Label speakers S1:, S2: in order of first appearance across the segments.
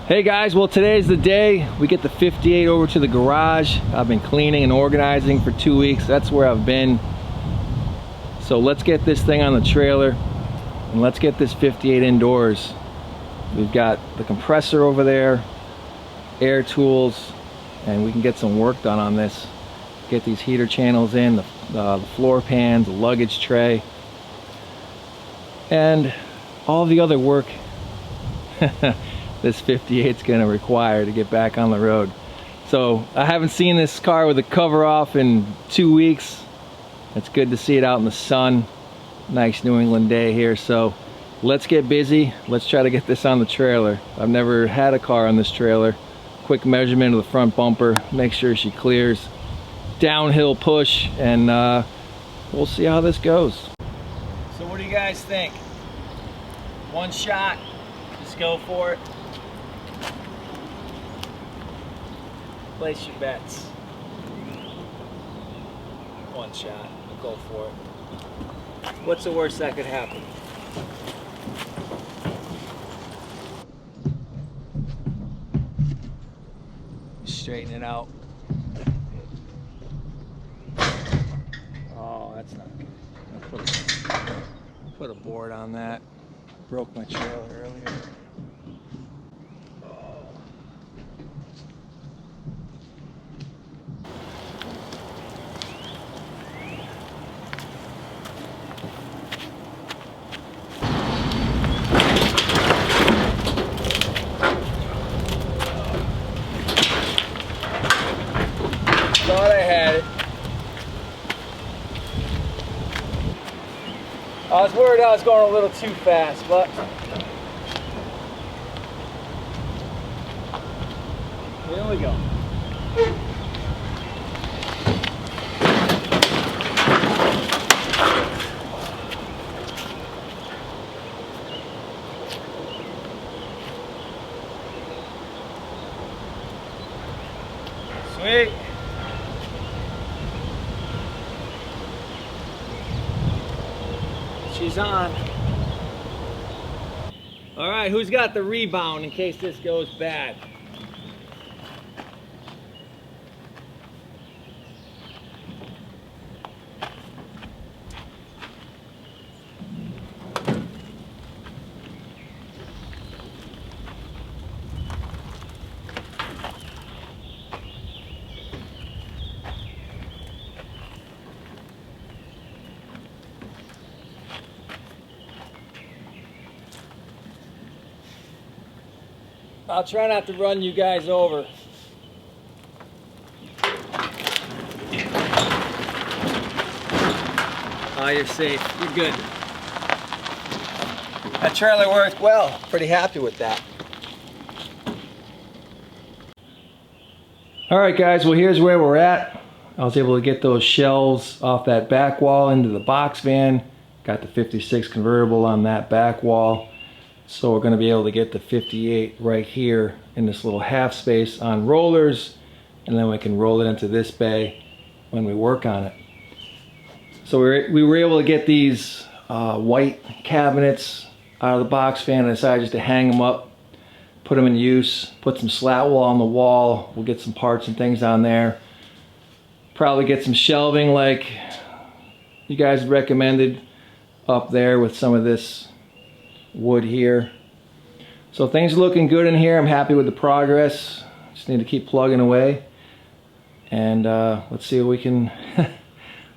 S1: Hey guys, well today's the day we get the 58 over to the garage. I've been cleaning and organizing for 2 weeks. That's where I've been. So let's get this thing on the trailer and let's get this 58 indoors. We've got the compressor over there, air tools, and we can get some work done on this. Get these heater channels in, the floor pans, the luggage tray, and all the other work this 58 is going to require to get back on the road. So I haven't seen this car with the cover off in 2 weeks. It's good to see it out in the sun. Nice New England day here. So let's get busy. Let's try to get this on the trailer. I've never had a car on this trailer. Quick measurement of the front bumper. Make sure she clears. Downhill push, and we'll see how this goes. So what do you guys think? One shot. Just go for it. Place your bets. One shot. Go for it. What's the worst that could happen? Straighten it out. Oh, that's not good. Put a board on that. Broke my trailer earlier. Thought I had it. I was worried I was going a little too fast, but here we go. Sweet. She's on. All right, who's got the rebound in case this goes bad? I'll try not to run you guys over. Oh, you're safe. You're good. That trailer worked well. Pretty happy with that. All right, guys. Well, here's where we're at. I was able to get those shelves off that back wall into the box van. Got the 56 convertible on that back wall. So we're going to be able to get the 58 right here in this little half space on rollers, and then we can roll it into this bay when we work on it. So we were able to get these white cabinets out of the box van. I decided just to hang them up, put them in use, put some slat wall on the wall. We'll get some parts and things on there. Probably get some shelving like you guys recommended up there with some of this wood here. So things are looking good in here. I'm happy with the progress. Just need to keep plugging away, and let's see what we can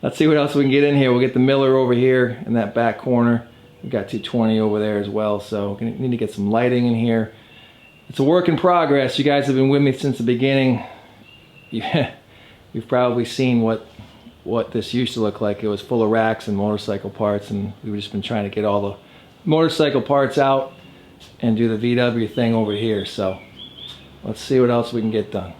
S1: let's see what else we can get in here. We'll get the Miller over here in that back corner. We've got 220 over there as well, so we need to get some lighting in here. It's a work in progress. You guys have been with me since the beginning. You've probably seen what this used to look like. It was full of racks and motorcycle parts, and we've just been trying to get all the motorcycle parts out and do the VW thing over here. So let's see what else we can get done.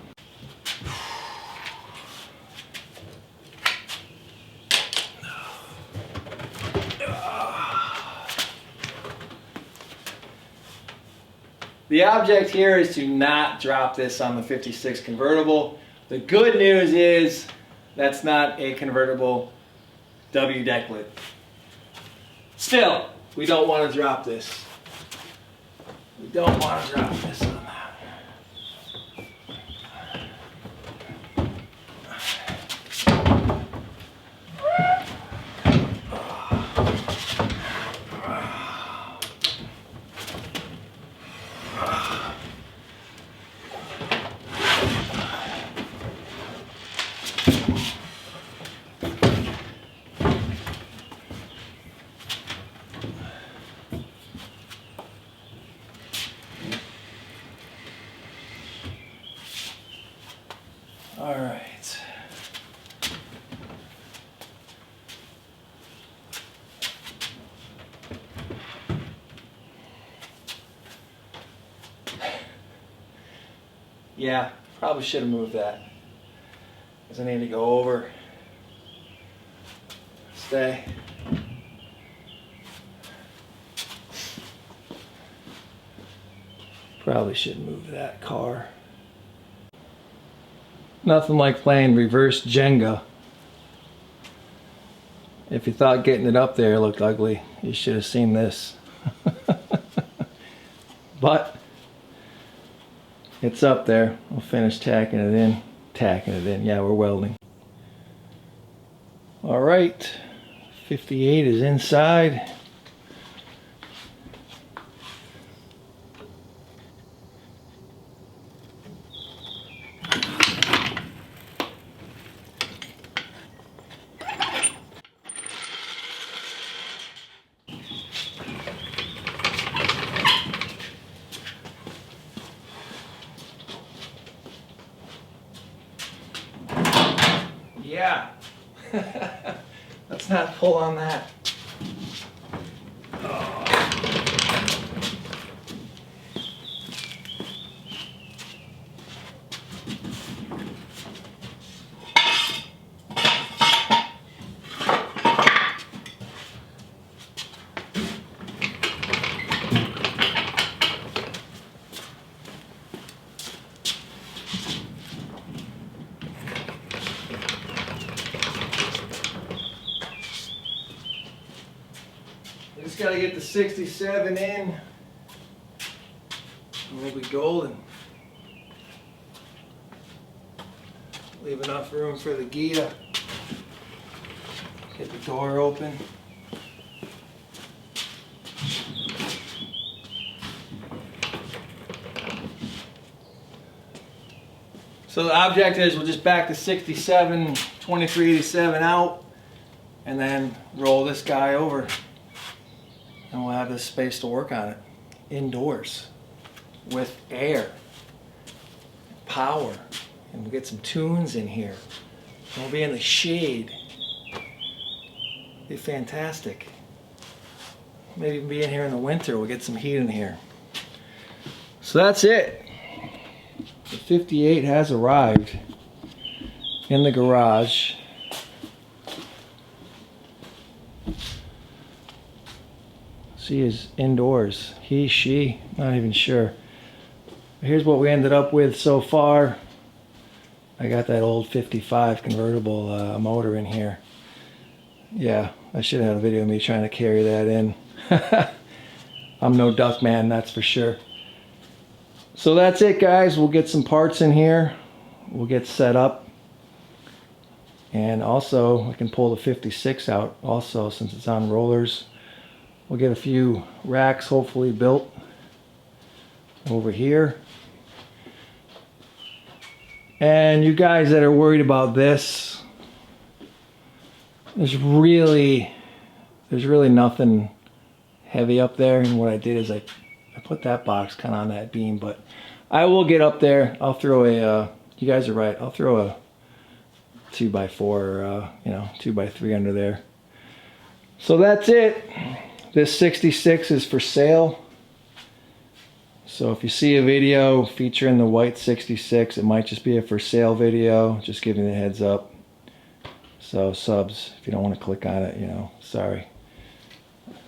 S1: The object here is to not drop this on the 56 convertible. The good news is that's not a convertible W deck lid. Still, we don't want to drop this. We don't want to drop this on that. Yeah, probably should have moved that. Because I need to go over. Stay. Probably should move that car. Nothing like playing reverse Jenga. If you thought getting it up there looked ugly, you should have seen this. But it's up there. We'll finish tacking it in. Yeah, we're welding. All right, 58 is inside. Yeah. Let's not pull on that. Oh. Just gotta get the 67 in, and we'll be golden. Leave enough room for the Gia. Get the door open. So the object is we'll just back the 67, 2387 out, and then roll this guy over. And we'll have this space to work on it. Indoors. With air. Power. And we'll get some tunes in here. And we'll be in the shade. It'll be fantastic. Maybe even be in here in the winter. We'll get some heat in here. So that's it. The 58 has arrived in the garage. She is indoors. He, she, not even sure. Here's what we ended up with so far. I got that old 55 convertible motor in here. Yeah, I should have had a video of me trying to carry that in. I'm no duck man, that's for sure. So that's it, guys. We'll get some parts in here. We'll get set up. And also, I can pull the 56 out also since it's on rollers. We'll get a few racks hopefully built over here. And you guys that are worried about this, there's really nothing heavy up there. And what I did is I put that box kind of on that beam, but I will get up there. I'll throw a, you guys are right, I'll throw a 2x4 or, 2x3 under there. So that's it. This 66 is for sale. So if you see a video featuring the white 66, it might just be a for sale video. Just giving you the heads up. So subs, if you don't want to click on it, sorry.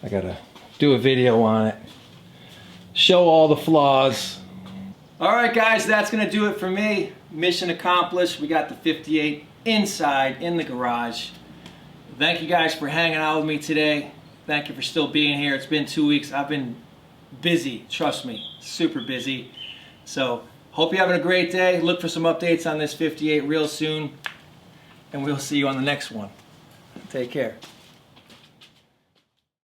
S1: I gotta do a video on it. Show all the flaws. Alright guys, that's gonna do it for me. Mission accomplished. We got the 58 inside in the garage. Thank you guys for hanging out with me today. Thank you for still being here. It's been 2 weeks. I've been busy, trust me, super busy. So, hope you're having a great day. Look for some updates on this 58 real soon. And we'll see you on the next one. Take care.